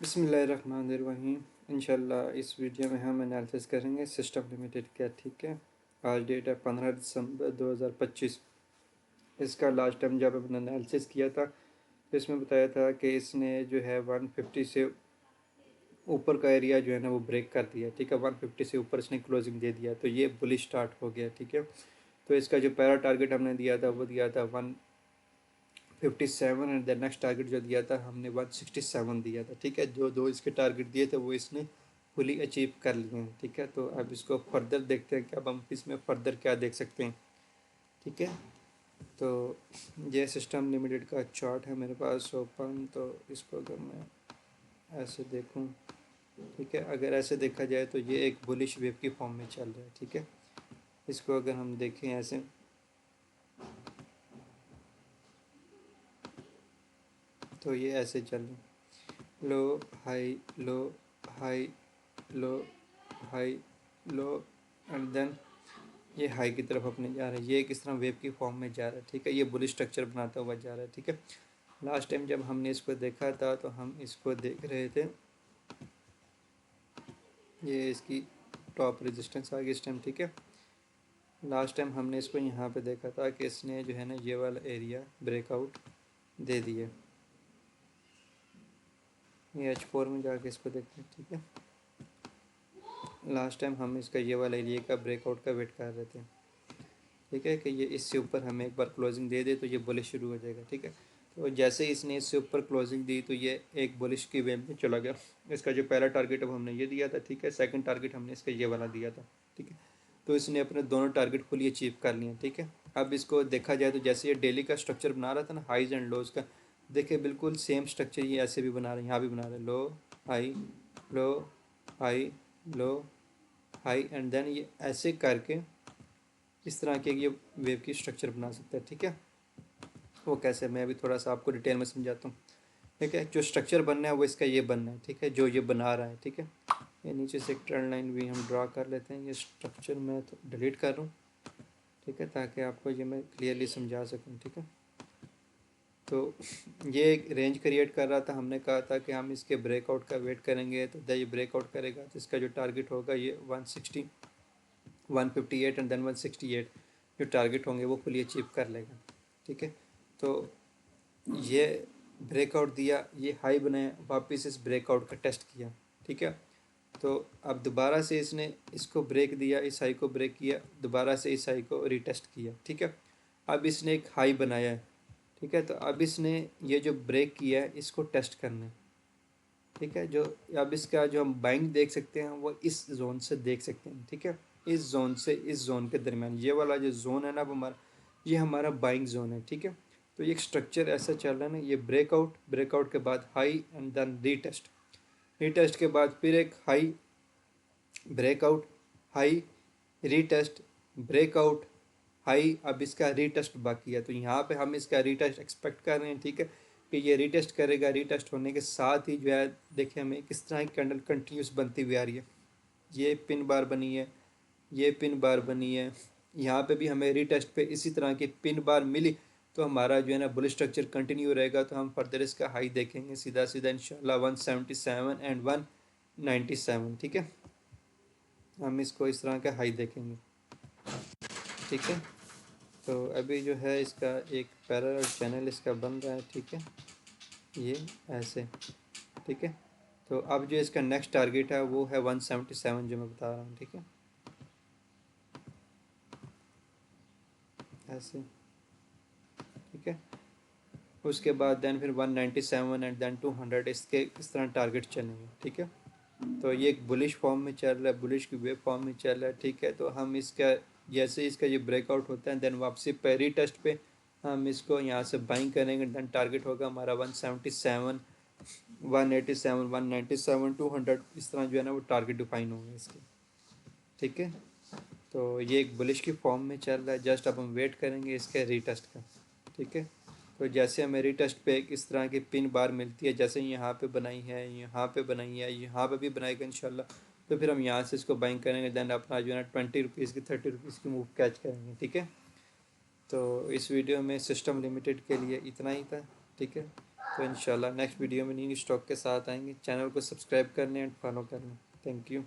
बिस्मिल्लाहिर्रहमानिर्रहीम। इंशाल्लाह इस वीडियो में हम एनालिसिस करेंगे सिस्टम लिमिटेड का। ठीक है, आज डेट है 15 दिसंबर 2025। इसका लास्ट टाइम जब हमने एनालिसिस किया था तो इसमें बताया था कि इसने जो है 150 से ऊपर का एरिया जो है ना वो ब्रेक कर दिया। ठीक है, 150 से ऊपर इसने क्लोजिंग दे दिया तो ये बुलिश स्टार्ट हो गया। ठीक है, तो इसका जो पहला टारगेट हमने दिया था वो दिया था 157 एंड द नेक्स्ट टारगेट जो दिया था हमने 167 दिया था। ठीक है, जो दो इसके टारगेट दिए थे वो इसने फुली अचीव कर लिए हैं। ठीक है, तो अब इसको फर्दर देखते हैं कि अब हम इसमें फर्दर क्या देख सकते हैं। ठीक है, तो ये सिस्टम लिमिटेड का चार्ट है मेरे पास ओपन। तो इसको अगर मैं ऐसे देखूं, ठीक है, अगर ऐसे देखा जाए तो ये एक बुलिश वेव की फॉर्म में चल रहा है। ठीक है, इसको अगर हम देखें ऐसे, तो ये ऐसे चल रहा है, low high low high low high low and then ये हाई की तरफ अपने जा रहा है। ये किस तरह वेव की फॉर्म में जा रहा है। ठीक है, ये बुलिश स्ट्रक्चर बनाता हुआ जा रहा है। ठीक है, लास्ट टाइम जब हमने इसको देखा था तो हम इसको देख रहे थे, ये इसकी टॉप रेजिस्टेंस आ गई इस टाइम। ठीक है, लास्ट टाइम हमने इसको यहाँ पे देखा था कि इसने जो है ना ये वाला एरिया ब्रेकआउट दे दिया। ये H4 में जाके इसको देखते हैं। ठीक है, लास्ट टाइम हम इसका ये वाला एरिया का ब्रेकआउट का वेट कर रहे थे। ठीक है, कि ये इससे ऊपर हमें एक बार क्लोजिंग दे दे तो ये बुलिश शुरू हो जाएगा। ठीक है, तो जैसे इसने इससे ऊपर क्लोजिंग दी तो ये एक बुलिश की वे में चला गया। इसका जो पहला टारगेट अब हमने ये दिया था, ठीक है, सेकंड टारगेट हमने इसका ये वाला दिया था। ठीक है, तो इसने अपने दोनों टारगेट फुली अचीव कर लिए। ठीक है, अब इसको देखा जाए तो जैसे ये डेली का स्ट्रक्चर बना रहा था ना, हाइज एंड लोज का, देखिए बिल्कुल सेम स्ट्रक्चर ये ऐसे भी बना रहे हैं, यहाँ भी बना रहे हैं, low high low high low high and then ये ऐसे करके इस तरह के ये वेव की स्ट्रक्चर बना सकता है। ठीक है, वो कैसे, मैं अभी थोड़ा सा आपको डिटेल में समझाता हूँ। ठीक है, जो स्ट्रक्चर बनना है वो इसका ये बनना है। ठीक है, जो ये बना रहा है। ठीक है, ये नीचे से एक ट्रेंड लाइन भी हम ड्रा कर लेते हैं। ये स्ट्रक्चर मैं तो डिलीट कर रहा हूँ। ठीक है, ताकि आपको ये मैं क्लियरली समझा सकूँ। ठीक है, तो ये एक रेंज क्रिएट कर रहा था। हमने कहा था कि हम इसके ब्रेकआउट का वेट करेंगे, तो जब ये ब्रेकआउट करेगा तो इसका जो टारगेट होगा ये 160 158 एंड देन 168 जो टारगेट होंगे वो फुली अचीव कर लेगा। ठीक है, तो ये ब्रेकआउट दिया, ये हाई बनाया, वापस इस ब्रेकआउट का टेस्ट किया। ठीक है, तो अब दोबारा से इसने इसको ब्रेक दिया, इस हाई को ब्रेक किया, दोबारा से इस हाई को रीटेस्ट किया। ठीक है, अब इसने एक हाई बनाया है। ठीक है, तो अब इसने ये जो ब्रेक किया है इसको टेस्ट करना है। ठीक है, जो अब इसका जो हम बाइंग देख सकते हैं वो इस जोन से देख सकते हैं। ठीक है, इस जोन से इस जोन के दरमियान ये वाला जो जोन है ना, वो हमारा ये हमारा बाइंग जोन है। ठीक है, तो ये एक स्ट्रक्चर ऐसा चल रहा है ना, ये ब्रेकआउट, ब्रेकआउट के बाद high and then retest, retest के बाद फिर एक high, breakout, high, retest, breakout, high, अब इसका रीटेस्ट बाकी है। तो यहाँ पे हम इसका रीटेस्ट एक्सपेक्ट कर रहे हैं। ठीक है, कि ये रीटेस्ट करेगा। रीटेस्ट होने के साथ ही जो है देखिए हमें किस तरह की कैंडल कंटिन्यूस बनती हुई आ रही है। ये पिन बार बनी है, ये पिन बार बनी है, यहाँ पे भी हमें रीटेस्ट पे इसी तरह की पिन बार मिली। तो हमारा जो है ना बुल स्ट्रक्चर कंटिन्यू रहेगा। तो हम फर्दर इसका हाई देखेंगे सीधा सीधा इंशाल्लाह 177 एंड 197। ठीक है, हम इसको इस तरह का हाई देखेंगे। ठीक है, तो अभी जो है इसका एक पैरेलल चैनल इसका बन रहा है। ठीक है, ये ऐसे। ठीक है, तो अब जो इसका नेक्स्ट टारगेट है वो है 177 जो मैं बता रहा हूँ। ठीक है, ऐसे। ठीक है, उसके बाद देन फिर 197 एंड देन 200 इसके इस तरह टारगेट चलेंगे। ठीक है, तो ये एक बुलिश फॉर्म में चल रहा है, बुलिश की वेव फॉर्म में चल रहा है। ठीक है, तो हम इसका जैसे इसका ये ब्रेकआउट होता है देन वापसी पहली टेस्ट पे हम इसको यहाँ से बाइंग करेंगे। देन टारगेट होगा हमारा 177 187 197 200 इस तरह जो है ना वो टारगेट डिफाइन होंगे इसके। ठीक है, तो ये एक बुलिश की फॉर्म में चल रहा है। जस्ट अब हम वेट करेंगे इसके रीटेस्ट का। ठीक है, तो जैसे हमें रीटेस्ट पे इस तरह की पिन बार मिलती है, जैसे यहाँ पे बनाई है, यहाँ पे बनाई है, यहाँ पे भी बनाएगा इंशाल्लाह, तो फिर हम यहाँ से इसको बाइंग करेंगे। देन अपना जो है ना 20 रुपीज़ की 30 रुपीज़ की मूव कैच करेंगे। ठीक है, तो इस वीडियो में सिस्टम लिमिटेड के लिए इतना ही था। ठीक है, तो इंशाल्लाह नेक्स्ट वीडियो में न्यू स्टॉक के साथ आएंगे। चैनल को सब्सक्राइब करने एंड फॉलो करना। Thank you.